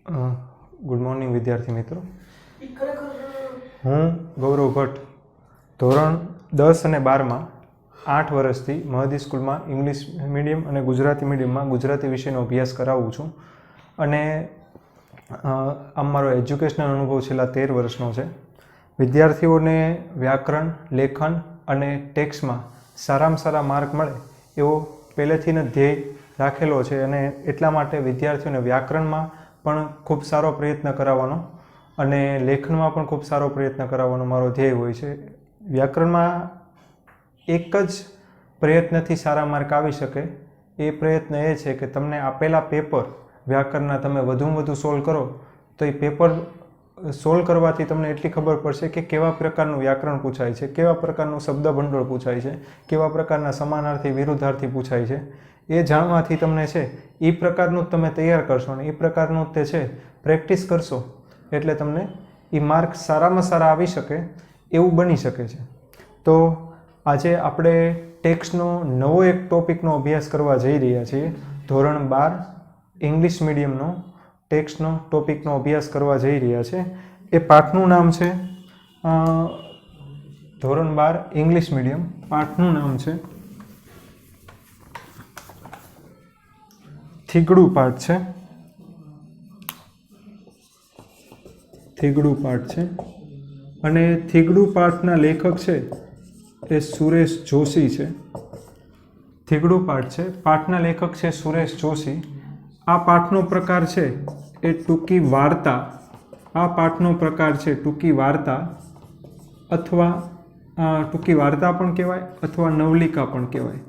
Good morning વિદ્યાર્થી મિત્રો. હું ગૌરવ ભટ્ટ ધોરણ 10 અને 12માં 8 વર્ષથી મહદી સ્કૂલમાં ઇંગ્લિશ મીડિયમ અને ગુજરાતી મીડિયમમાં ગુજરાતી વિષયનો અભ્યાસ કરાવું છું. અને આમ મારો એજ્યુકેશનલ અનુભવ છેલ્લા 13 વર્ષનો છે. વિદ્યાર્થીઓને વ્યાકરણ, લેખન અને ટેક્સ્ટમાં સારામાં સારા માર્ક મળે એવો પહેલેથી જ ધ્યેય રાખેલો છે. અને એટલા માટે વિદ્યાર્થીઓને વ્યાકરણમાં પણ ખૂબ સારો પ્રયત્ન કરાવવાનો અને લેખનમાં પણ ખૂબ સારો પ્રયત્ન કરાવવાનો મારો ધ્યેય હોય છે. વ્યાકરણમાં એક જ પ્રયત્નથી સારા માર્ક આવી શકે એ પ્રયત્ન એ છે કે તમને આપેલા પેપર વ્યાકરણના તમે વધુમાં વધુ સોલ્વ કરો તો એ પેપર સોલ્વ કરવાથી તમને એટલી ખબર પડશે કે કેવા પ્રકારનું વ્યાકરણ પૂછાય છે, કેવા પ્રકારનું શબ્દભંડોળ પૂછાય છે, કેવા પ્રકારના સમાનાર્થી વિરુદ્ધાર્થી પૂછાય છે. એ જાણવાથી તમને છે એ પ્રકારનું જ તમે તૈયાર કરશો અને એ પ્રકારનું તે છે પ્રેક્ટિસ કરશો એટલે તમને એ માર્ક સારામાં સારા આવી શકે એવું બની શકે છે. તો આજે આપણે ટેક્સ્ટનો નવો એક ટોપિકનો અભ્યાસ કરવા જઈ રહ્યા છીએ. ધોરણ 12 ઇંગ્લિશ મીડિયમનો ટેક્સ્ટનો ટોપિકનો અભ્યાસ કરવા જઈ રહ્યા છે. એ પાઠનું નામ છે ધોરણ 12 ઇંગ્લિશ મીડિયમ. પાઠનું નામ છે થીગડું પાઠ છે. થીગડું પાઠ છે અને થીગડું પાઠના લેખક છે એ સુરેશ જોશી છે. થીગડું પાઠ છે, પાઠના લેખક છે સુરેશ જોશી. આ પાઠનો પ્રકાર છે એ ટૂંકી વાર્તા. આ પાઠનો પ્રકાર છે ટૂંકી વાર્તા અથવા ટૂંકી વાર્તા પણ કહેવાય અથવા નવલિકા પણ કહેવાય.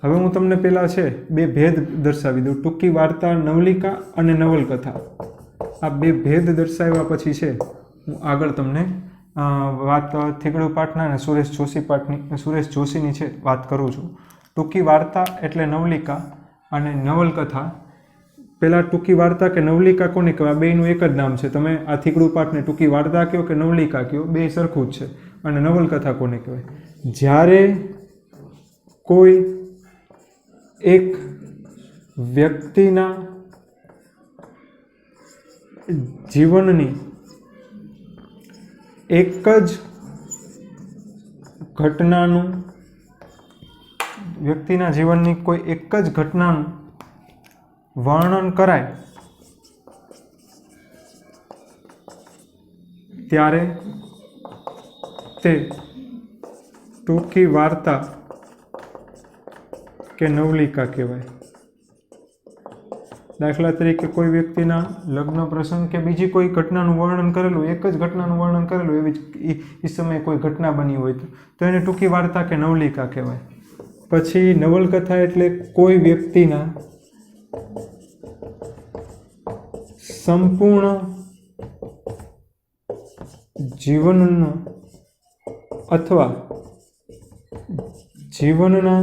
હવે હું તમને પહેલાં છે બે ભેદ દર્શાવી દઉં. ટૂંકી વાર્તા, નવલિકા અને નવલકથા. આ બે ભેદ દર્શાવ્યા પછી છે હું આગળ તમને વાત થીગડું પાઠના અને સુરેશ જોશીની છે વાત કરું છું. ટૂંકી વાર્તા એટલે નવલિકા અને નવલકથા. પહેલાં ટૂંકી વાર્તા કે નવલિકા કોને કહેવાય? બેયનું એક જ નામ છે. તમે આ થીગડું પાઠને ટૂંકી વાર્તા કહો કે નવલિકા કહો, બે સરખું જ છે. અને નવલકથા કોને કહેવાય? જ્યારે કોઈ એક વ્યક્તિના જીવનની એક જ ઘટનાનું વ્યક્તિના જીવનની કોઈ એક જ ઘટનાનું વર્ણન કરાય ત્યારે તે ટૂંકી વાર્તા કે નવલિકા કહેવાય. દાખલા તરીકે કોઈ વ્યક્તિના લગ્ન પ્રસંગ કે બીજી કોઈ ઘટનાનું વર્ણન કરેલું, એક જ ઘટનાનું વર્ણન કરેલું, એવી જ એ સમયે કોઈ ઘટના બની હોય તો એને ટૂંકી વાર્તા કે નવલિકા કહેવાય. પછી નવલકથા એટલે કોઈ વ્યક્તિના સંપૂર્ણ જીવનનો અથવા જીવનના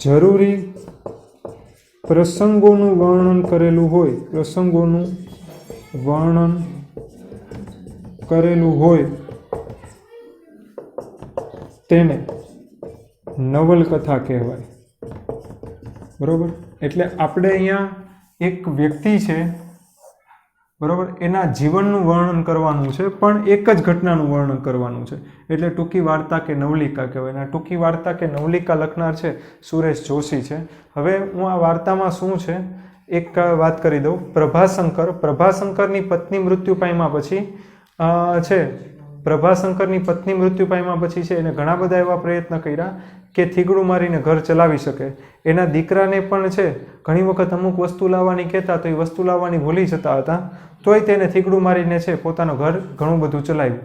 જરૂરી પ્રસંગોનું વર્ણન કરેલું હોય, પ્રસંગોનું વર્ણન કરેલું હોય તેને નવલકથા કહેવાય. બરોબર? એટલે આપણે અહીંયા એક વ્યક્તિ છે, બરોબર, એના જીવનનું વર્ણન કરવાનું છે પણ એક જ ઘટનાનું વર્ણન કરવાનું છે એટલે ટૂંકી વાર્તા કે નવલિકા કહેવાય. અને ટૂંકી વાર્તા કે નવલિકા લખનાર છે સુરેશ જોશી છે. હવે હું આ વાર્તામાં શું છે એક વાત કરી દઉં. પ્રભાશંકરની પત્ની મૃત્યુ પામ્યા પછી પ્રભાશંકરની પત્ની મૃત્યુ પામ્યા પછી છે એને ઘણા બધા એવા પ્રયત્ન કર્યા કે થીગડું મારીને ઘર ચલાવી શકે. એના દીકરાને પણ છે ઘણી વખત અમુક વસ્તુ લાવવાની કહેતા તો એ વસ્તુ લાવવાની ભૂલી જતા હતા, તોય તેને થીગડું મારીને છે પોતાનું ઘર ઘણું બધું ચલાવ્યું.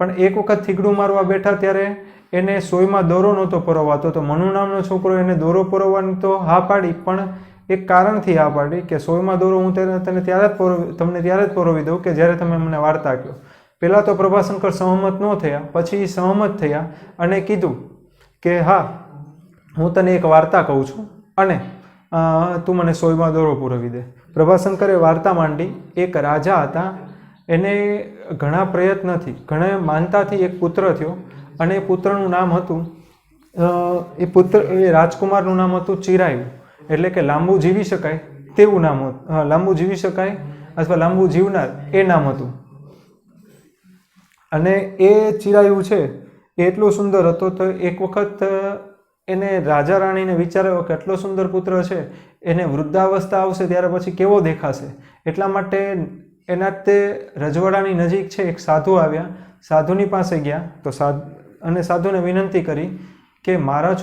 પણ એક વખત થીગડું મારવા બેઠા ત્યારે એને સોયમાં દોરો નહોતો પરોવાતો. તો મનુ નામનો છોકરો એને દોરો પરોવવાની તો હા પાડી, પણ એક કારણથી હા પાડી કે સોયમાં દોરો હું તમને ત્યારે જ પરોવી દઉં કે જ્યારે તમે મને વાર્તા કહો. પહેલાં તો પ્રભાશંકર સહમત ન થયા, પછી સહમત થયા અને કીધું કે હા હું તને એક વાર્તા કહું છું અને તું મને સોયમાં દોરો પુરવી દે. પ્રભાશંકરે વાર્તા માંડી. એક રાજા હતા, એને ઘણા પ્રયત્નથી, ઘણા માનતાથી એક પુત્ર થયો અને એ પુત્રનું નામ હતું એ રાજકુમારનું નામ હતું ચિરાયુ, એટલે કે લાંબુ જીવી શકાય તેવું નામ હતું. લાંબુ જીવી શકાય અથવા લાંબુ જીવનાર એ નામ હતું. અને એ ચિરાયુ છે એ એટલો સુંદર હતો તો એક વખત એને રાજા રાણીને વિચાર્યો કે એટલો સુંદર પુત્ર છે, એને વૃદ્ધાવસ્થા આવશે ત્યારે પછી કેવો દેખાશે. એટલા માટે એના તે રજવાડાની નજીક છે એક સાધુ આવ્યા. સાધુની પાસે ગયા તો અને સાધુને વિનંતી કરી કે મારા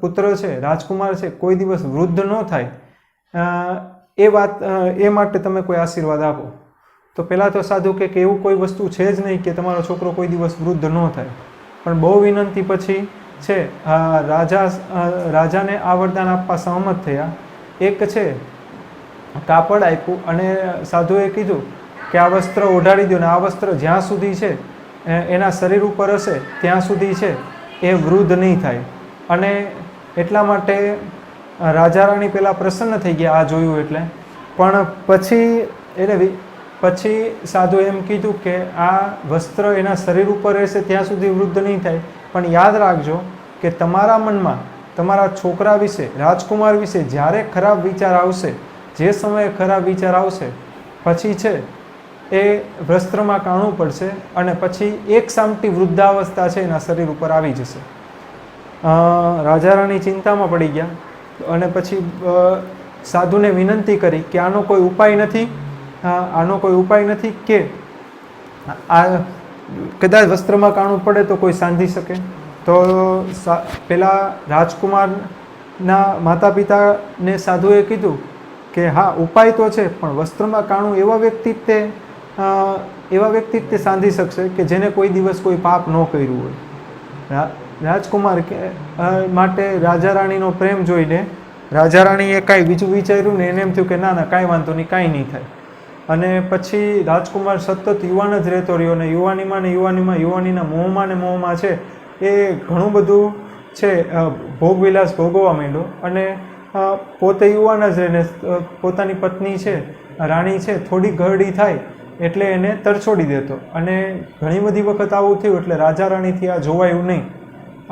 પુત્ર છે, રાજકુમાર છે, કોઈ દિવસ વૃદ્ધ ન થાય એ માટે તમે કોઈ આશીર્વાદ આપો. તો પહેલાં તો સાધુ કે એવું કોઈ વસ્તુ છે જ નહીં કે તમારો છોકરો કોઈ દિવસ વૃદ્ધ ન થાય. પણ બહુ વિનંતી પછી છે રાજાને આ વરદાન આપવા સહમત થયા. એક છે કાપડ આપ્યું અને સાધુએ કીધું કે આ વસ્ત્ર ઓઢાડી દો ને આ વસ્ત્ર જ્યાં સુધી છે એના શરીર ઉપર હશે ત્યાં સુધી છે એ વૃદ્ધ નહીં થાય. અને એટલા માટે રાજા રાણી પહેલાં પ્રસન્ન થઈ ગયા આ જોયું એટલે. પણ પછી સાધુ એમ કીધું કે આ વસ્ત્ર એના શરીર ઉપર રહેશે ત્યાં સુધી વૃદ્ધ નહીં થાય, પણ યાદ રાખજો કે તમારા મનમાં તમારા છોકરા વિશે, રાજકુમાર વિશે જ્યારે ખરાબ વિચાર આવશે, જે સમયે ખરાબ વિચાર આવશે પછી છે એ વસ્ત્રમાં કાણું પડશે અને પછી એક સામટી વૃદ્ધાવસ્થા છે એના શરીર ઉપર આવી જશે. રાજા રાણી ચિંતામાં પડી ગયા અને પછી સાધુને વિનંતી કરી કે આનો કોઈ ઉપાય નથી કે આ કદાચ વસ્ત્રમાં કાણું પડે તો કોઈ સાંધી શકે. તો પેલા રાજકુમારના માતા પિતાને સાધુએ કીધું કે હા ઉપાય તો છે, પણ વસ્ત્રમાં કાણું એવા વ્યક્તિ તે સાંધી શકશે કે જેને કોઈ દિવસ કોઈ પાપ ન કર્યું હોય. રાજકુમાર માટે રાજા રાણીનો પ્રેમ જોઈને રાજા રાણીએ કાંઈ બીજું વિચાર્યું ને એને એમ થયું કે ના કાંઈ વાંધો નહીં, કાંઈ નહીં થાય. અને પછી રાજકુમાર સતત યુવાન જ રહેતો રહ્યો ને યુવાનીના મોહમાં છે એ ઘણું બધું છે ભોગવિલાસ ભોગવવા માંડ્યો. અને પોતે યુવાન જ રહીને પોતાની પત્ની છે રાણી છે થોડી ઘરડી થાય એટલે એને તરછોડી દેતો. અને ઘણી બધી વખત આવું થયું એટલે રાજા રાણીથી આ જોવાયું નહીં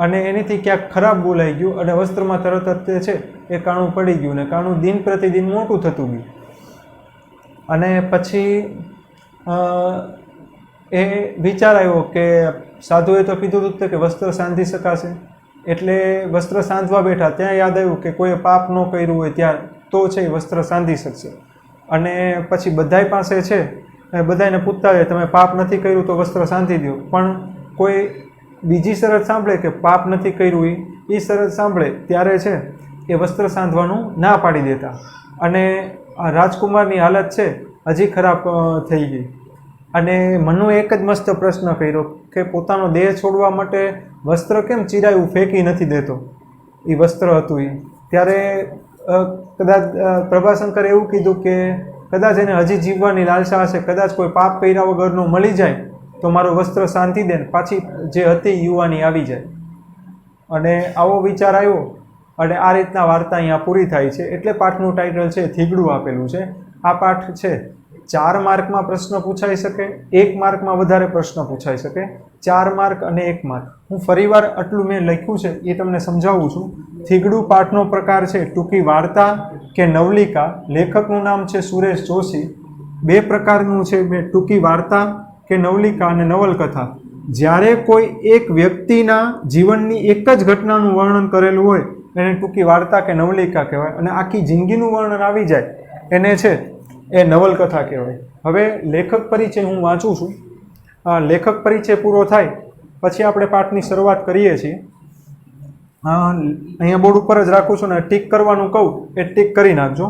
અને એનીથી ક્યાંક ખરાબ બોલાઈ ગયું અને વસ્ત્રમાં તરત જ છે એ કાણું પડી ગયું ને કાણું દિન પ્રતિદિન મોટું થતું ગયું. અને પછી એ વિચાર આવ્યો કે સાધુએ તો કીધું હતું કે વસ્ત્ર સાંધી શકાશે, એટલે વસ્ત્ર સાંધવા બેઠા ત્યાં યાદ આવ્યું કે કોઈએ પાપ ન કર્યું હોય ત્યાં તો છે એ વસ્ત્ર સાંધી શકશે. અને પછી બધાય પાસે છે બધાને પૂછતા હોય તમે પાપ નથી કર્યું તો વસ્ત્ર સાંધી દો, પણ કોઈ બીજી શરત સાંભળે કે પાપ નથી કર્યું એ શરત સાંભળે ત્યારે છે એ વસ્ત્ર સાંધવાનું ના પાડી દેતા. અને રાજકુમારની હાલત છે હજી ખરાબ થઈ ગઈ. અને મનુ એક જ મસ્ત પ્રશ્ન કર્યો કે પોતાનો દેહ છોડવા માટે વસ્ત્ર કેમ ચિરાયું ફેંકી નથી દેતો, એ વસ્ત્ર હતું એ. ત્યારે કદાચ પ્રભાશંકરે એવું કીધું કે કદાચ એને હજી જીવવાની લાલસા હશે, કદાચ કોઈ પાપ કર્યા વગરનું મળી જાય તો મારું વસ્ત્ર શાંતિ દે પાછી જે હતી યુવાની આવી જાય. અને આવો વિચાર આવ્યો અને આ રીતના વાર્તા અહીંયા પૂરી થાય છે. એટલે પાઠનું ટાઇટલ છે થીગડું આપેલું છે. આ પાઠ છે 4 માર્કમાં પ્રશ્ન પૂછાઈ શકે, 1 માર્કમાં વધારે પ્રશ્ન પૂછાઈ શકે, 4 માર્ક અને 1 માર્ક. હું ફરીવાર આટલું મેં લખ્યું છે એ તમને સમજાવું છું. થીગડું પાઠનો પ્રકાર છે ટૂંકી વાર્તા કે નવલિકા. લેખકનું નામ છે સુરેશ જોશી. 2 પ્રકારનું છે ટૂંકી વાર્તા કે નવલિકા અને નવલકથા. જ્યારે કોઈ એક વ્યક્તિના જીવનની એક જ ઘટનાનું વર્ણન કરેલું હોય એને ટૂંકી વાર્તા કે નવલિકા કહેવાય, અને આખી જિંદગીનું વર્ણન આવી જાય એને છે એ નવલકથા કહેવાય. હવે લેખક પરિચય હું વાંચું છું. લેખક પરિચય પૂરો થાય પછી આપણે પાઠની શરૂઆત કરીએ છીએ. અહીંયા બોર્ડ ઉપર જ રાખું છું ને ટીક કરવાનું કહું એ ટીક કરી નાખજો.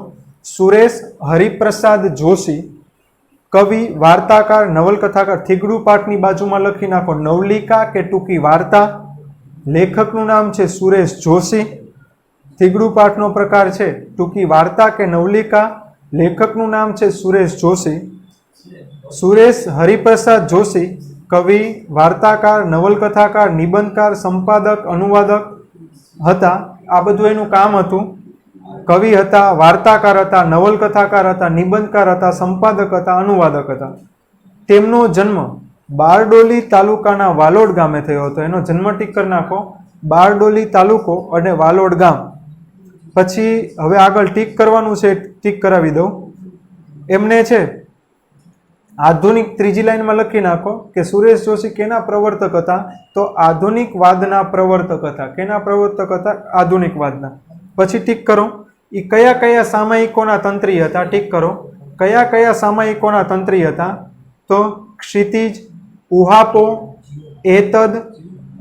સુરેશ હરિપ્રસાદ જોશી, કવિ, વાર્તાકાર, નવલકથાકાર. થીગડું પાઠની બાજુમાં લખી નાખો નવલિકા કે ટૂંકી વાર્તા. લેખકનું નામ છે સુરેશ જોશી. થીગડું પાઠનો પ્રકાર છે ટૂંકી વાર્તા કે નવલિકા. લેખકનું નામ છે સુરેશ જોશી. સુરેશ હરિપ્રસાદ જોશી કવિ, વાર્તાકાર, નવલકથાકાર, નિબંધકાર, સંપાદક, અનુવાદક હતા. આ બધું એનું કામ હતું. કવિ હતા, વાર્તાકાર હતા, નવલકથાકાર હતા, નિબંધકાર હતા, સંપાદક હતા, અનુવાદક હતા. તેમનો જન્મ બારડોલી તાલુકાના વાલોડ ગામે થયો હતો. એનો જન્મ ટીક કરી નાખો, બારડોલી તાલુકો અને વાલોડ ગામ. પછી હવે આગળ ટીક કરવાનું છે, ટીક કરાવી દઉં. એમને છે આધુનિક, ત્રીજી લાઈનમાં લખી નાખો કે સુરેશ જોશી કેના પ્રવર્તક હતા? તો આધુનિકવાદના પ્રવર્તક હતા. કેના પ્રવર્તક હતા? આધુનિકવાદના. પછી ટીક કરો. એ કયા કયા સામાયિકોના તંત્રી હતા? ટીક કરો. કયા કયા સામાયિકોના તંત્રી હતા? તો ક્ષિતિજ, ઉહાપો, એતદ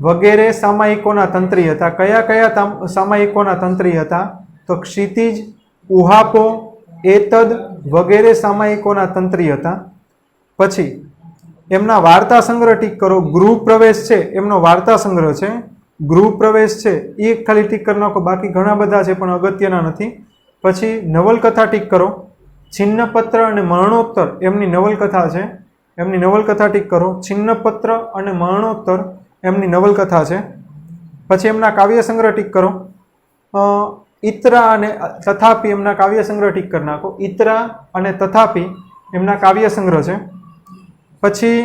વગેરે સામાયિકોના તંત્રી હતા. કયા કયા સામાયિકોના તંત્રી હતા? તો ક્ષિતિજ, ઉહાપો, એતદ વગેરે સામાયિકોના તંત્રી હતા. પછી એમના વાર્તા સંગ્રહ ટીક કરો. ગૃહ પ્રવેશ છે એમનો વાર્તા સંગ્રહ છે. ગૃહ પ્રવેશ છે એ ખાલી ટીક કરી નાખો, બાકી ઘણા બધા છે પણ અગત્યના નથી. પછી નવલકથા ટીક કરો. છિન્નપત્ર અને મરણોત્તર એમની નવલકથા છે. એમની નવલકથા ટીક કરો. છિન્નપત્ર અને મરણોત્તર એમની નવલકથા છે. પછી એમના કાવ્ય સંગ્રહ ટીક કરો. ઈતરા અને તથાપી એમના કાવ્ય સંગ્રહ ટીક કરી નાખો. ઈતરા અને તથાપી એમના કાવ્ય સંગ્રહ છે. પછી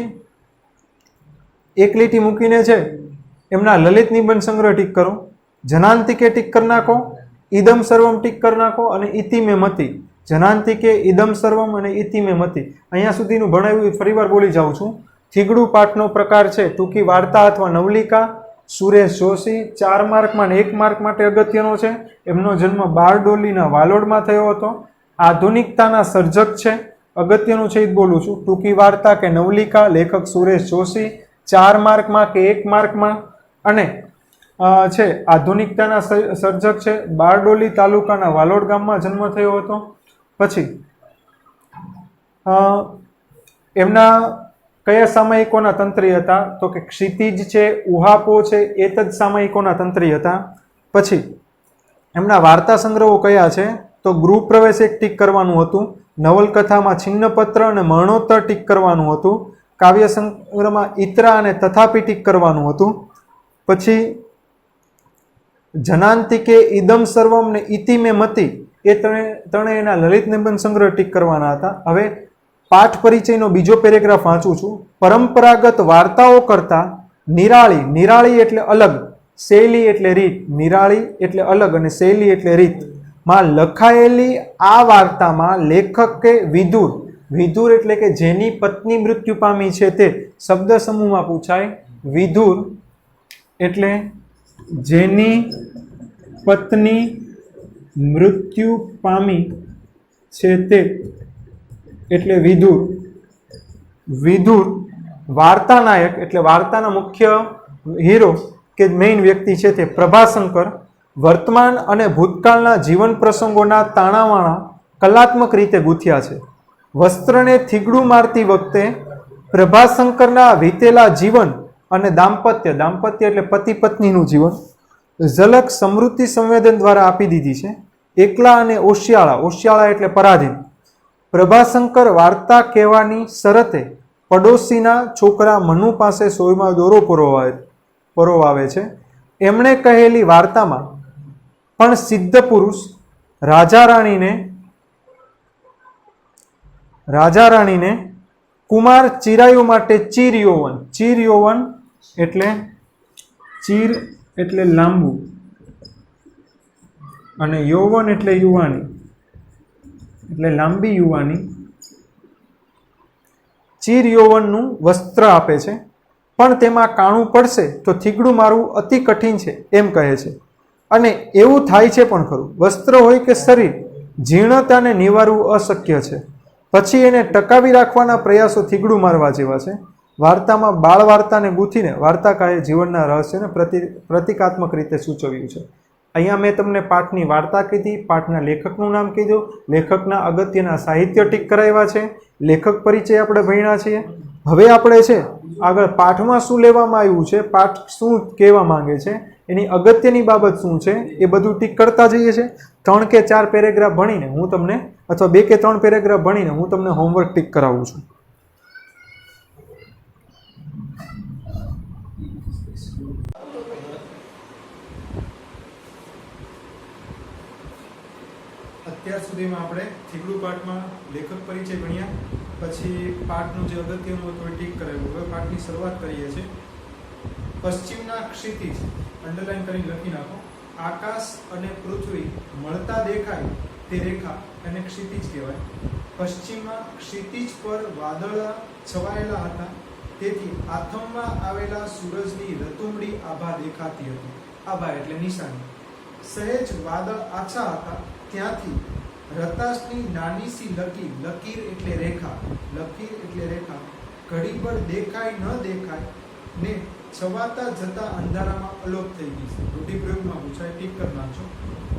એક લીટી મૂકીને છે એમના લલિત નિબંધ સંગ્રહ ટીક કરો. જનાંતિકે ટીક કરી નાખો. ઇદમ સર્વમ ટીક કરી નાખો અને ઇતિમે મતિ. જનાંતિકે, ઇદમ સર્વમ અને ઇતિમે મતિ. અહીંયા સુધીનું ભણાવ્યું ફરીવાર બોલી જાઉં છું. થીગડું પાઠનો પ્રકાર છે ટૂંકી વાર્તા અથવા નવલિકા. સુરેશ જોશી 4 માર્કમાં અને 1 માર્ક માટે અગત્યનો છે. એમનો જન્મ બારડોલીના વાલોડમાં થયો હતો. આધુનિકતાના સર્જક છે. અગત્યનું છે એ જ બોલું છું. ટૂંકી વાર્તા કે નવલિકા, લેખક સુરેશ જોશી. 4 માર્કમાં કે 1 માર્કમાં. અને છે આધુનિકતાના સર્જક છે. બારડોલી તાલુકાના વાલોડ ગામમાં જન્મ થયો હતો. પછી એમના કયા સામાયિકોના તંત્રી હતા? તો કે ક્ષિતિજ છે, ઉહાપો છે, એતદ સામાયિકોના તંત્રી હતા. પછી એમના વાર્તા સંગ્રહો કયા છે? તો ગૃહ પ્રવેશ એક ટીક કરવાનું હતું. નવલકથામાં છિન્નપત્ર અને મરણોત્તર ટીક કરવાનું હતું. કાવ્ય સંગ્રહમાં ઈતરા અને તથાપી ટીક કરવાનું હતું. પછી જનાંતિકે, ઇદમ સર્વમ ને ઇતિમે મતિ એ ત્રણેયના લલિત નિબંધ સંગ્રહ ટીક કરવાના હતા. હવે પાઠ પરિચયનો બીજો પેરેગ્રાફ વાંચું છું. પરંપરાગત વાર્તાઓ કરતા નિરાળી, નિરાળી એટલે અલગ, શૈલી એટલે રીત, નિરાળી એટલે અલગ અને શૈલી એટલે રીત માં લખાયેલી આ વાર્તામાં લેખકે વિદુર, વિદુર એટલે કે જેની પત્ની મૃત્યુ પામી છે તે શબ્દ સમૂહમાં પૂછાય. વિદુર એટલે જેની પત્ની મૃત્યુ પામી છે તે એટલે વિદુર. વિદુર વાર્તાનાયક એટલે વાર્તાના મુખ્ય હીરો કે મેઇન વ્યક્તિ છે તે પ્રભાશંકર વર્તમાન અને ભૂતકાળના જીવન પ્રસંગોના તાણાવાણા કલાત્મક રીતે ગૂંથ્યા છે. વસ્ત્રને થીગડું મારતી વખતે પ્રભાશંકરના વીતેલા જીવન અને દાંપત્ય, દાંપત્ય એટલે પતિ પત્નીનું જીવન ઝલક સમૃદ્ધિ સંવેદન દ્વારા આપી દીધી છે. એકલા અને ઓશિયાળા, ઓશિયાળા એટલે પરાધીન. પ્રભાશંકર વાર્તા કહેવાની શરતે પડોશીના છોકરા મનુ પાસે સોયમાં દોરો પરોવાવે છે. એમણે કહેલી વાર્તામાં પણ સિદ્ધ પુરુષ રાજા રાણીને કુમાર ચિરાયુ માટે ચીર યૌવન, ચીર યૌવન એટલે ચીર એટલે લાંબુ અને યૌવન એટલે યુવાની એટલે લાંબી યુવાની. ચીર યૌવનનું વસ્ત્ર આપે છે, પણ તેમાં કાણું પડશે તો થીગડું મારવું અતિ કઠિન છે એમ કહે છે. અને એવું થાય છે પણ ખરું. વસ્ત્ર હોય કે શરીર, જીર્ણતાને નિવારવું અશક્ય છે. પછી એને ટકાવી રાખવાના પ્રયાસો થીગડું મારવા જેવા છે. વાર્તામાં બાળ વાર્તાને ગૂંથીને વાર્તાકારે જીવનના રહસ્યને પ્રતિકાત્મક રીતે સૂચવ્યું છે. અહીંયા મેં તમને પાઠની વાર્તા કીધી, પાઠના લેખકનું નામ કીધું, લેખકના અગત્યના સાહિત્ય ટીક કરાવ્યા છે, લેખક પરિચય આપણે ભણ્યા છીએ. હવે આપણે છે આગળ પાઠમાં શું લેવામાં આવ્યું છે, પાઠ શું કહેવા માંગે છે, એની અગત્યની બાબત શું છે એ બધું ટીક કરતા જઈએ છીએ. 3 કે 4 પેરેગ્રાફ ભણીને હું તમને, અથવા 2 કે 3 પેરેગ્રાફ ભણીને હું તમને હોમવર્ક ટીક કરાવું છું. અત્યાર સુધીમાં આપણે થીગડું પાઠમાં લેખક પરિચય ભણ્યા, પછી પાઠનું જે અગત્યનું હતું એ ટીક કરાવ્યું. હવે પાઠની શરૂઆત કરીએ છીએ. પશ્ચિમના ક્ષિતિજ અંડરલાઈન કરીને લખી નાખો. આકાશ અને પૃથ્વી મળતા દેખાય તે રેખા એને ક્ષિતિજ કહેવાય. પશ્ચિમમાં ક્ષિતિજ પર વાદળા છવાયેલા હતા, તેથી આથમમાં આવેલા સૂરજની રતુંબડી આભા દેખાતી હતી. આભા એટલે નિશાની. સહેજ વાદળ આછા હતા, ત્યાંથી રતાશની નાની સી લકીર, લકીર એટલે રેખા, લકીર એટલે રેખા, ઘડીભર દેખાય ન દેખાય ને છવાતા જતા અંધારામાં અલોપ થઈ ગઈ છે. રૂઢિપ્રયોગમાં પૂછાય, ટીક કરી નાખજો.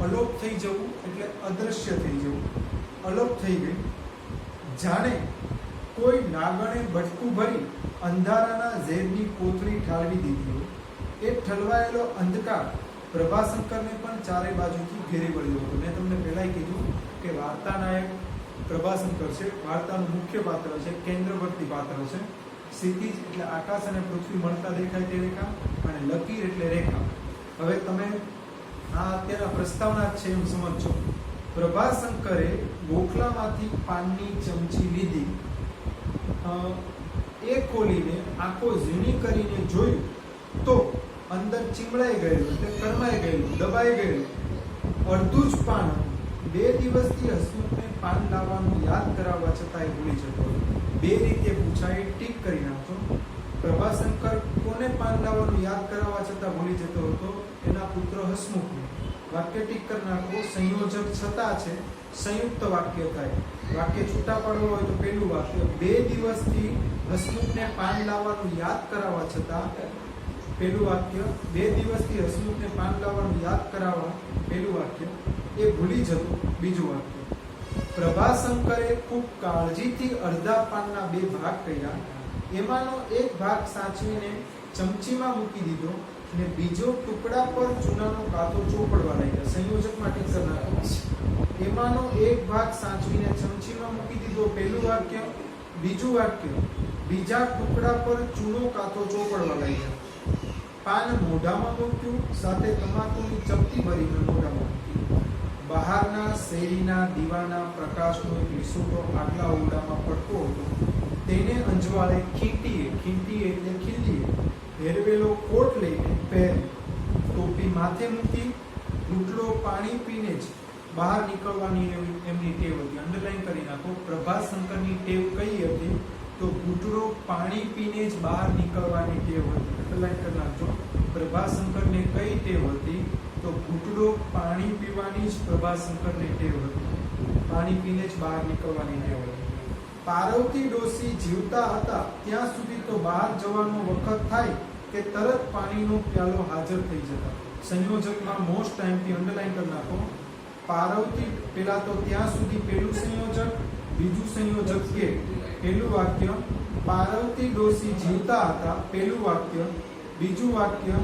અલોપ થઈ જવું એટલે અદૃશ્ય થઈ જવું, અલોપ થઈ ગઈ. જાણે કોઈ નાગણે બટકું ભરી અંધારાના ઝેરની કોથળી ઠાલવી દીધી હોય. એ ઠલવાયેલો અંધકાર પ્રભાશંકરને પણ ચારે બાજુથી ઘેરી વળ્યો હતો. મેં તમને પહેલાં કીધું કે વાર્તાનાયક પ્રભાશંકર છે, વાર્તાનું મુખ્ય પાત્ર છે, કેન્દ્રવર્તી પાત્ર છે. ક્ષિતિજ એટલે આકાશ અને પૃથ્વી મળતા દેખાય તે રેખા, અને લકીર એટલે રેખા. હવે તમે આ અત્યારના પ્રસ્તાવના છે એમ સમજો. પ્રભાશંકરે ગોખલામાંથી પાનની ચમચી લીધી, એ ખોલીને આંખો ઝીણી કરીને જોયું તો અંદર ચીમડાઈ ગયેલું એટલે કરમાઈ ગયેલું, દબાઈ ગયેલું અડધું જ પાન હતું. 2 દિવસથી હસમુખને પાન લાવવાનું યાદ કરાવવા છતાં એ ભૂલી જતો. 2 રીતે પૂછાય, ટીક કરી નાખો. પ્રભાશંકર કોને પાન લાવવાનું યાદ કરાવવા છતાં ભૂલી જતો હતો? એના પુત્ર હસમુખને. વાક્ય ટીક કરી નાખો. સંયોજક છતાં છે, સંયુક્ત વાક્ય થાય. વાક્ય છૂટા પાડવું હોય તો પહેલું વાક્ય 2 દિવસથી હસમુખને પાન લાવવાનું યાદ કરાવવા છતાં, પહેલું વાક્ય 2 દિવસથી હસમુખને પાન લાવવાનું યાદ કરાવવા, પહેલું વાક્ય એ ભૂલી જતો, બીજું વાક્ય. પ્રભાશંકરે ખૂબ કાળજીથી અડધા પાનના 2 ભાગ કર્યા, એમાંનો એક ભાગ સાચવીને ચમચીમાં મૂકી દીધો અને બીજો ટુકડા પર ચૂનાનો કાંતો ચોપડવા લાગ્યા. સંયોજકમાં ટીક કરી નાખો. એમાંનો એક ભાગ સાચવીને ચમચીમાં મૂકી દીધો, પહેલું વાક્ય. બીજું વાક્ય, બીજા ટુકડા પર ચૂનો કાંતો ચોપડવા લાગ્યા. પાન મોઢામાં મૂક્યું, સાથે તમાકુની ચપટી ભરીને મોઢામાં મૂકી. બહારના શેરીના દીવાના પ્રકાશનો એક લીસોટો આગલા ઓરડામાં પડતો હતો. તેને અંજવાળે ખીંટીએ એટલે ખીલીએ પહેરવેલો કોટ લઈને પહેરી, ટોપી માથે મૂકી, ઘૂંટડો પાણી પીને જ બહાર નીકળવાની એમની ટેવ હતી. અંડરલાઈન કરી નાખો. પ્રભાશંકરની ટેવ કઈ હતી? તો ઘૂંટડો પાણી પીને જ બહાર નીકળવાની ટેવ હતી. અંડરલાઈન કરી નાખજો. પ્રભાશંકરને કઈ ટેવ હતી? તો ઘૂંટડો પાણી પીવાની જ પ્રભાશંકરને ટેવ હતી. પાણી પીને જ બહાર નીકળવાની ટેવ હતી. પાર્વતી ડોસી જીવતા હતા ત્યાં સુધી તો બહાર જવાનો વખત થાય કે તરત પાણીનો પ્યાલો હાજર થઈ જતા. સંયોજકમાં મોસ્ટ ટાઈમથી અંડરલાઈન કરી નાખો. પાર્વતી, પેલા તો ત્યાં સુધી પહેલું સંયોજક, બીજું સંયોજક કે પહેલું વાક્ય પાર્વતી ડોસી જીવતા હતા, પહેલું વાક્ય. બીજું વાક્ય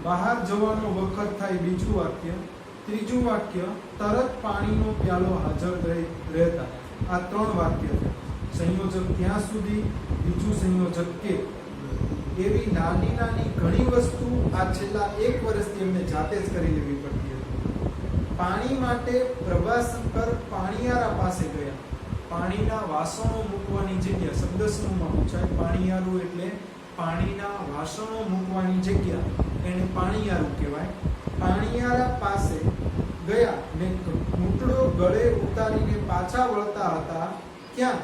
બહાર જવાનો વખત થાય, બીજું વાક્ય. ત્રીજું વાક્ય તરત પાણીનો પ્યાલો હાજર રહેતા. આ 3 વાક્ય છે. સંયોજક ત્યાં સુધી, બીજું સંયોજક કે. એવી નાની નાની ઘણી વસ્તુ આ છેલ્લા 1 વર્ષથી એમને જાતે જ કરી લેવી પડતી હતી. પાણી માટે પ્રભાશંકર પાણીયારા પાસે ગયા. પાણીના વાસણો મૂકવાની જગ્યા, શબ્દ સમૂહમાં પૂછાય. પાણીયારું એટલે પાણીના વાસણો મૂકવાની જગ્યા, એને પાણીયારું કહેવાય. પાણીયારા પાસે ગયા ને ઘૂંટડો ગળે ઉતારીને પાછા વળતા હતા, ક્યાં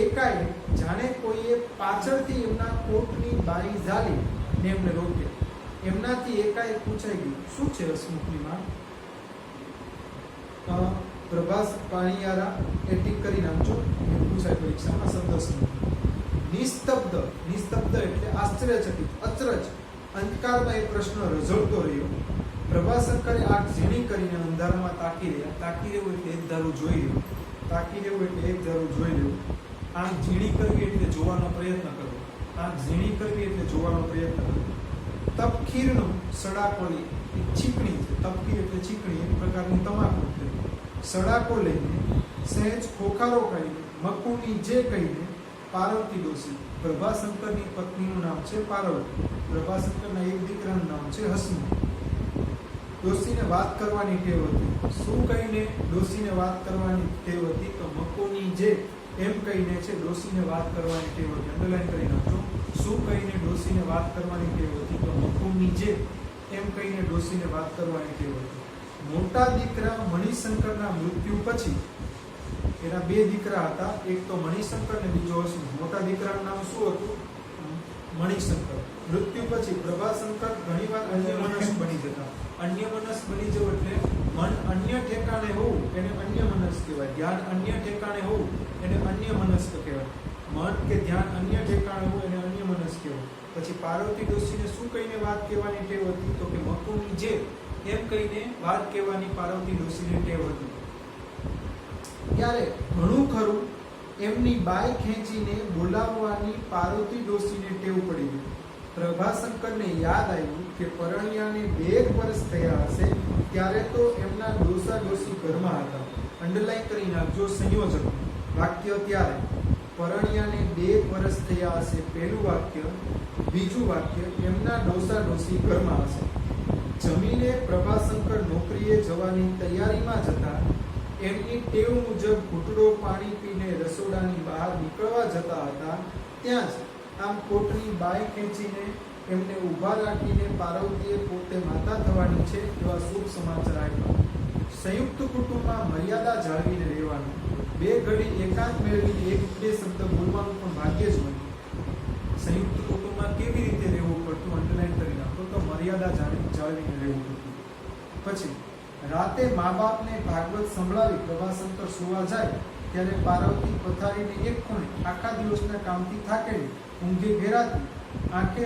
એકાએક જાણે કોઈએ પાછળથી એમના કોટની બારી ઝાલી ને એમને રોક્યા. એમનાથી એકાએક પૂછાઈ ગયું, શું છે હસમુખની માં? પ્રભાસ પાણીયારા એ ટીક કરી નાખજો. પૂછાય પરીક્ષામાં શબ્દ સમૂહ. નિસ્તબ્ધ, નિસ્તબ્ધ એટલે આશ્ચર્યચકિત, અચરજ. અંધકારમાં એ પ્રશ્ન રઝળતો રહ્યો. પ્રભાશંકરે આંખ ઝીણી કરીને અંધારામાં તાકી રહ્યા. તાકી રહેવું એટલે એક ધારું જોઈ રહ્યું. તાકી રહેવું એટલે એક ધારું જોઈ રહ્યું. આંખ ઝીણી કરવી એટલે જોવાનો પ્રયત્ન કરવો. આંખ ઝીણી કરવી એટલે જોવાનો પ્રયત્ન કરવો. તપખીરનો સડાકોલી, ચીકણી છે. તપખીર એટલે ચીકણી, એક પ્રકારની તમાકુ છે. સડાકો લઈને સહેજ ખોખારો કરીને મકુની જે કહીને પાર્વતી ડોસી. પ્રભાશંકરની પત્નીનું નામ છે પાર્વતી. પ્રભાશંકરના એક દીકરાનું નામ છે હસમુખ. ડોસીને વાત કરવાની ટેવ હતી. શું કહીને ડોસીને વાત કરવાની ટેવ હતી? તો મકોની જે એમ કહીને છે ડોસીને વાત કરવાની ટેવ હતી. અંડરલાઈન કરી નાખો. શું કહીને ડોસીને વાત કરવાની ટેવ હતી? તો મકોની જે એમ કહીને ડોશીને વાત કરવાની ટેવ હતી. મોટા દીકરા મણિશંકરના મૃત્યુ પછી, એના બે દીકરા હતા, એક તો મણિશંકર ને બીજો અશ્વિન. મોટા દીકરાનું નામ શું હતું? મણિશંકર. મૃત્યુ પછી પ્રભાશંકર ઘણીવાર અન્યમનસ્ક બની જતા. અન્યમનસ્ક બની જવું એટલે મન અન્ય ઠેકાણે હોવું એને અન્યમનસ્ક કહેવાય. ધ્યાન અન્ય ઠેકાણે હોવું એને અન્યમનસ્ક કહેવાય. મન કે ધ્યાન અન્ય ઠેકાણે હોવું એને અન્યમનસ્ક કહેવાય. પછી પાર્વતી ડોશીને શું કહીને વાત કહેવાની ટેવ હતી? તો કે મકુની જે એમ કહીને વાત કહેવાની પાર્વતી ડોશીને ટેવ હતી. ત્યારે ઘણું ખરું એમની બાય ખેંચીને બોલાવવાની પાર્વતી ડોશીને ટેવ પડી ગઈ. પ્રભાશંકરને યાદ આવ્યું કે પરણિયાને 2 વર્ષ થયા હશે ત્યારે તો એમના ડોસા ડોશી ઘરમાં હતા. અંડરલાઈન કરી નાખજો સંયોજક વાક્ય. ત્યારે પરણિયાને 2 વર્ષ થયા હશે પહેલું વાક્ય. બીજું વાક્ય એમના ડોસા ડોશી ઘરમાં હશે. જમીને પ્રભાશંકર નોકરીએ જવાની તૈયારીમાં જતા એમની ટેવ મુજબ ઘૂંટડો પાણી પીને રસોડાની બહાર નીકળવા જતા હતા. ત્યાં જ આમ કોટની બાય ખેંચીને એમને ઊભા રાખીને પાર્વતીએ પોતે માતા થવાની છે એવા શુભ સમાચાર આપ્યા. સંયુક્ત કુટુંબમાં મર્યાદા જાળવીને રહેવાનું. 2 ઘડી એકાંત મેળવીને 1-2 શબ્દ બોલવાનું પણ ભાગ્યે જ મળ્યું. સંયુક્ત કુટુંબમાં કેવી રીતે રહેવું પડતું? અંડરલાઈન કરી નાખો તો મર્યાદા જાળવીને રહેવું પડતું. પછી રાતે મા બાપને ભાગવત સંભળાવી પ્રભાશંકર સુવા જાય ત્યારે પાર્વતી પથારીને એક ખૂણે આખા દિવસના કામથી થાકેલી ઊંઘે ઘેરાતી આંખે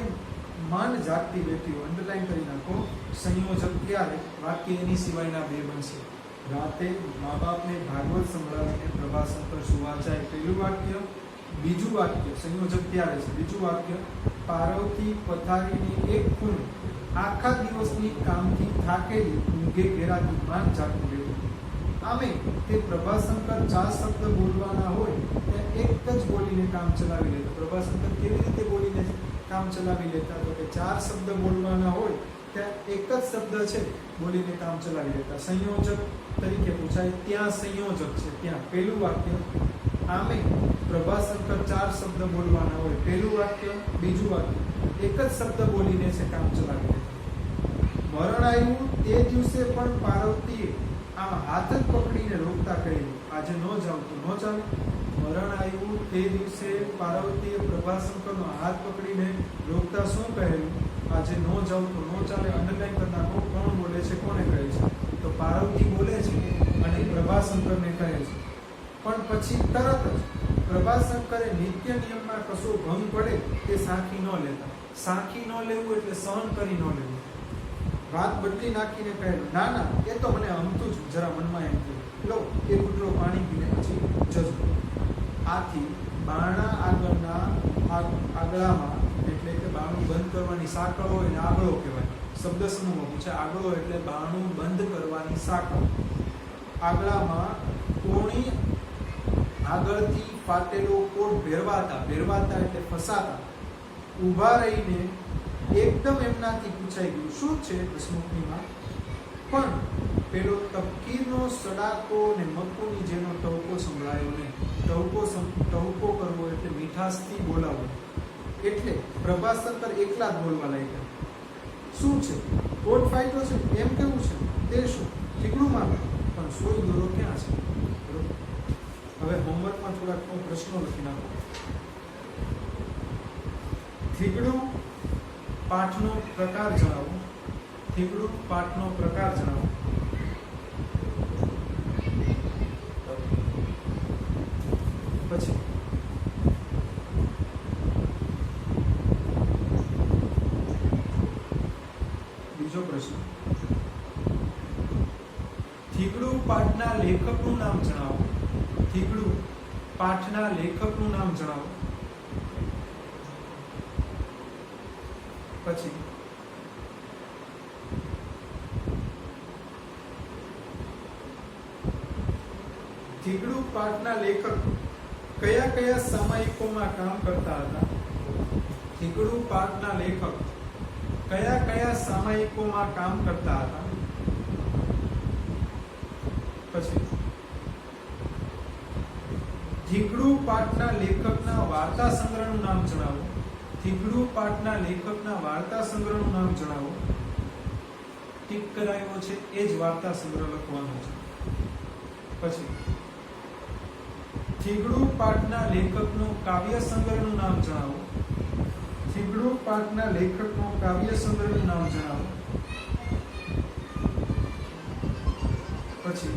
માંડ જાગતી બેઠી. અંડરલાઈન કરી નાખો સંયોજક. ત્યારે વાક્ય એની સિવાયના 2 બનશે. રાતે મા બાપને ભાગવત સંભળાવીને પ્રભાશંકર સુવા જાય પહેલું વાક્ય. બીજું વાક્ય સંયોજક ત્યારે છે. બીજું વાક્ય પાર્વતી પથારીની એક ખૂણે આખા દિવસની કામથી થાકેલી ઊંઘે ઘેરાતી માંડ જાગતી બેઠી. આમે તે પ્રભાશંકર 4 શબ્દ બોલવાના હોય ત્યાં એક જ બોલીને કામ ચલાવી લેતા. પ્રભાશંકર કેવી રીતે બોલીને કામ ચલાવી લેતા? તો કે 4 શબ્દ બોલવાના હોય ત્યાં એક જ શબ્દ છે બોલીને કામ ચલાવી લેતા. સંયોજક તરીકે પૂછાય. ત્યાં સંયોજક છે. ત્યાં પહેલું વાક્ય. આમે પ્રભાશંકર 4 શબ્દ બોલવાના હોય પહેલું વાક્ય, બીજું વાક્ય એક જ શબ્દ બોલીને છે કામ ચલાવી લેતા. મરણ આવ્યું તે દિવસે પણ પાર્વતીએ આમ હાથ જ પકડીને રોકતા કહેલું, આજે ન જાવ તો ન ચાલે. મરણ આવ્યું તે દિવસે પાર્વતીએ પ્રભાશંકરનો હાથ પકડીને રોકતા શું કહેલું? આજે ન જાવ તો ન ચાલે. અંડરલાઈન કરી નાખો. કોણ બોલે છે? કોને કહે છે? તો પાર્વતી બોલે છે અને પ્રભાશંકરને કહે છે. પણ પછી તરત જ પ્રભાશંકરે નિત્ય નિયમમાં કશો ભંગ પડે તે સાંખી ન લેતા. સાંખી ન લેવું એટલે સહન કરી ન લેવું. વાત બદલી નાખીને કહેલું, ના ના એ તો મને અમતું જ જરા મનમાં એમ થયું, લો એ ઘૂંટડો પાણી પીને પછી જજો. આથી બારણા આગળામાં એટલે કે બારણું બંધ કરવાની સાંકળ હોય ને આગળો કહેવાય. શબ્દ સમૂહમાં પૂછે. આગળો એટલે બારણું બંધ કરવાની સાંકળ. આગળામાં કોણી આગળથી ફાટેલો કોટ ભેરવાતા. ભેરવાતા એટલે ફસાતા. ઊભા રહીને એકદમ એમનાથી પૂછાઈ ગયું, શું છે દસમુખનીમાં? પણ પેલો તપકીરનો સડાકો ને મક્કુની જેનો ટહુકો સંભળાયો નહીં. ટહુકો કરવો એટલે મીઠાશથી બોલાવવું. એટલે પ્રભાશંકર એકલા જ બોલવા લાગ્યા. શું છે? કોટ ફાટ્યો છે એમ કેવું છે? તે શું? ઠીકડું માંગે. પણ સોય દોરો ક્યાં છે? હવે હોમવર્કમાં થોડાક પ્રશ્નો લખી નાખો. થીગડું પાઠનો પ્રકાર જણાવો. થીગડું પાઠનો પ્રકાર જણાવો. પછી બીજો પ્રશ્ન. થીગડું પાઠના લેખકનું નામ જણાવો. થીગડું પાઠના લેખકનું નામ જણાવો. પછી થીગડું પાઠના લેખક કયા કયા સામાયિકોમાં કામ કરતા હતા? થીગડું પાઠના લેખક કયા કયા સામાયિકોમાં કામ કરતા હતા? પછી થીગડું પાઠના લેખકના વાર્તા સંગ્રહનું નામ જણાવો. થીગડું પાઠના લેખકના વાર્તા સંગ્રહનું નામ જણાવો. ટીક કરાયો છે એ જ વાર્તા સંગ્રહ લખવાનો છે. પછી થીગડુ પાઠના લેખકનો કાવ્ય સંગ્રહનું નામ જણાવો. થીગડુ પાઠના લેખકનો કાવ્ય સંગ્રહનું નામ જણાવો. પછી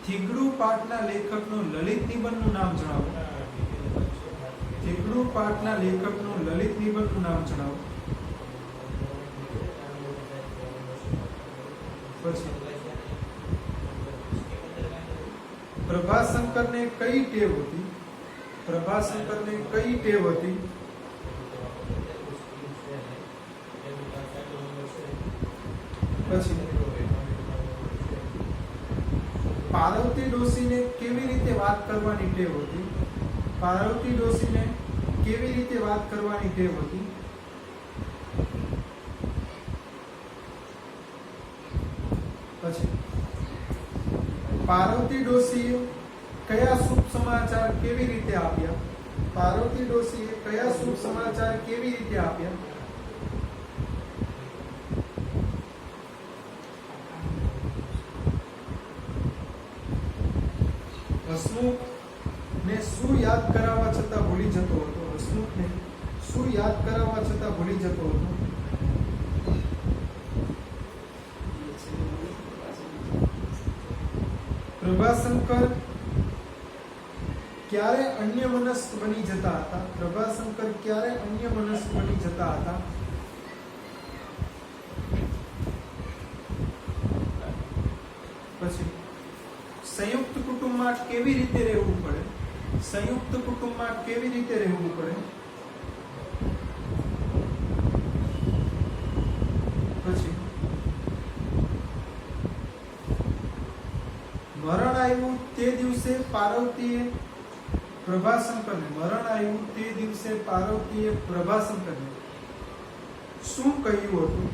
થીગડુ પાઠના લેખકનો લલિત નિબંધનું નામ જણાવો. થીગડુ પાઠના લેખકનો લલિત નિબંધનું નામ જણાવો. પછી પ્રભાશંકરને કઈ ટેવ હતી? પ્રભાશંકરને કઈ ટેવ હતી? પછી પાર્વતી ડોશીને કેવી રીતે વાત કરવાની ટેવ હતી? પાર્વતી ડોશીને કેવી રીતે વાત કરવાની ટેવ હતી? પછી પાર્વતી ડોશીએ કયા શુભ સમાચાર કેવી રીતે આપ્યા? પાર્વતી ડોશીએ કયા શુભ સમાચાર કેવી રીતે આપ્યા? હસમુખને શું યાદ કરાવવા છતાં ભૂલી જતો હતો? હસમુખને શું યાદ કરાવવા છતાં ભૂલી જતો હતો? પ્રભાશંકર ક્યારે અન્યમનસ્ક બની જતા હતા? પ્રભાશંકર ક્યારે અન્યમનસ્ક બની જતા હતા? પછી સંયુક્ત કુટુંબમાં કેવી રીતે રહેવું પડે? સંયુક્ત કુટુંબમાં કેવી રીતે રહેવું પડે? પછી મરણ આવ્યું તે દિવસે પાર્વતીએ પ્રભાશંકરને શું કહ્યું હતું?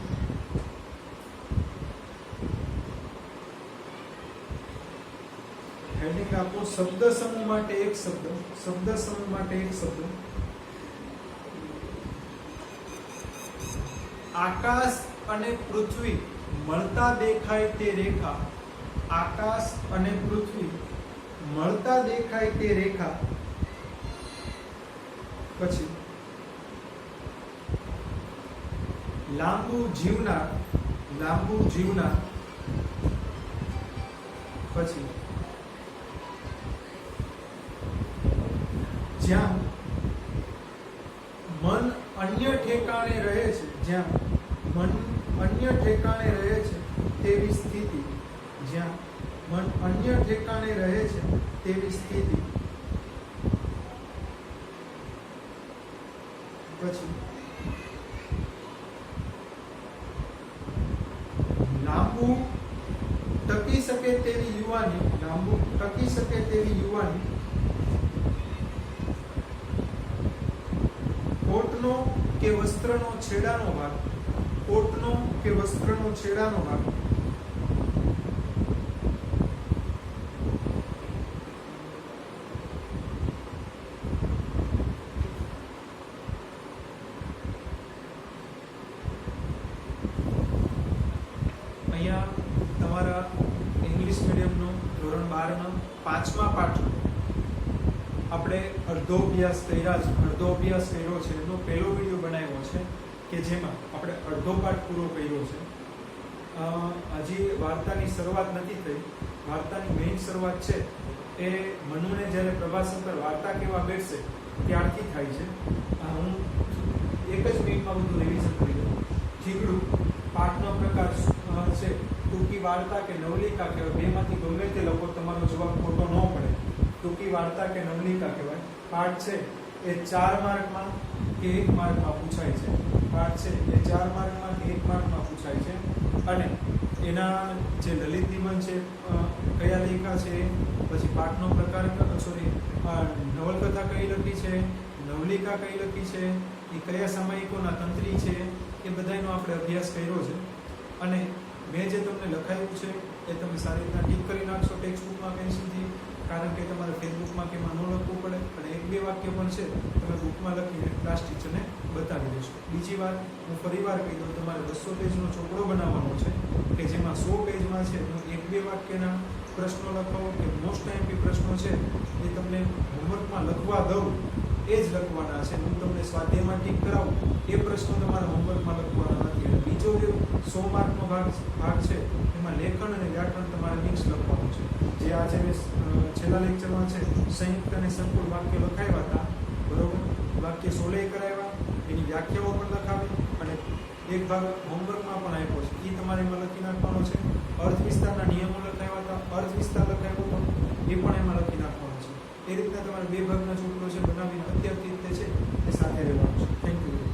હેડિંગ આપો. શબ્દ સમૂહ માટે એક શબ્દ. શબ્દ સમૂહ માટે એક શબ્દ. આકાશ અને પૃથ્વી મળતા દેખાય તે રેખા. આકાશ અને પૃથ્વી મળતા દેખાય તે રેખા. પછી લાંબુ જીવનાર. પછી જ્યાં મન અન્ય ઠેકાણે રહે છે. જ્યાં મન અન્ય ઠેકાણે રહે છે તેવી સ્થિતિ. જ્યાં મન અન્ય ઠેકાણે રહે છે તેવી સ્થિતિ. પછી લાંબુ ટકી શકે તેવી યુવાની. લાંબુ ટકી શકે તેવી યુવાની. કોટનો કે વસ્ત્રનો છેડાનો ભાગ. કોટનો કે વસ્ત્રનો છેડાનો ભાગ. અહીંયા તમારા ઇંગ્લિશ મીડિયમનો ધોરણ 12ના 5મા પાઠનો આપણે અડધો અભ્યાસ કર્યો છે. એનો પહેલો વિડીયો બનાવ્યો છે કે જેમાં આપણે અડધો પાઠ પૂરો કર્યો છે. હજી વાર્તાની શરૂઆત નથી થઈ. વાર્તાની મેઇન શરૂઆત છે એ મનુને જ્યારે પ્રભાશંકર વાર્તા કહેવા બેસશે ત્યારથી થાય છે. હું એક જ મિનિટમાં બધું રિવિઝન કરી દઉં. થીગડુ પાઠનો પ્રકાર છે ટૂંકી વાર્તા કે નવલિકા કહેવાય. બેમાંથી ગમે તે લખો, તમારો જવાબ ખોટો ન પડે. ટૂંકી વાર્તા કે નવલિકા કહેવાય. પાઠ છે એ 4 માર્કમાં કે 1 માર્કમાં પૂછાય છે. પાઠ છે એ 4 માર્કમાં કે 1 માર્કમાં પૂછાય છે. અને એના જે લલિત નિબંધ છે કયા લેખા છે, પછી પાઠનો પ્રકાર નવલકથા કઈ લખી છે, નવલિકા કઈ લખી છે, એ કયા સામયિકોના તંત્રી છે, એ બધાનો આપણે અભ્યાસ કર્યો છે. અને મેં જે તમને લખાયું છે એ તમે સારી રીતના ટીક કરી નાખશો ટેક્સ્ટ બુકમાં પેન્સિલથી, કારણ કે તમારે ફેસબુકમાં કે એમાં ન લખવું પડે. અને એક બે વાક્ય પણ છે તમે બુકમાં લખીને ક્લાસ ટીચરને બતાવી દેશો. બીજી વાત હું ફરીવાર કહી દઉં, તમારે 200 પેજનો ચોપડો બનાવવાનો છે કે જેમાં 100 પેજમાં છે હું એક બે વાક્યના પ્રશ્નો લખાવો કે મોસ્ટ ટાઈમથી પ્રશ્નો છે એ તમને હોમવર્કમાં લખવા દઉં એ જ લખવાના છે. હું તમને સ્વાધ્યાયમાં ટીક કરાવું એ પ્રશ્નો તમારે હોમવર્કમાં લખવાના નથી. અને બીજો જે 100 માર્કનો ભાગ છે એમાં લેખન અને વ્યાકરણ તમારે મિક્સ લખવાનું છે. જે આજે મેં છેલ્લા લેક્ચરમાં છે સંયુક્ત અને સંકુલ વાક્ય લખાવ્યા હતા, બરોબર, વાક્ય સોલે કરાવ્યા, એની વ્યાખ્યાઓ પણ લખાવી અને એક ભાગ હોમવર્કમાં પણ આપ્યો છે એ તમારે એમાં લખી નાખવાનો છે. અર્થ વિસ્તારના નિયમો લખાવ્યા હતા, અર્થ વિસ્તાર લખાવ્યો હતો એ પણ એમાં લખી નાખવાનો છે. એ રીતના તમારે બે ભાગના ચોપડો છે બનાવીને અત્યારથી તે છે એ સાથે રહેવાનું છે. Thank you.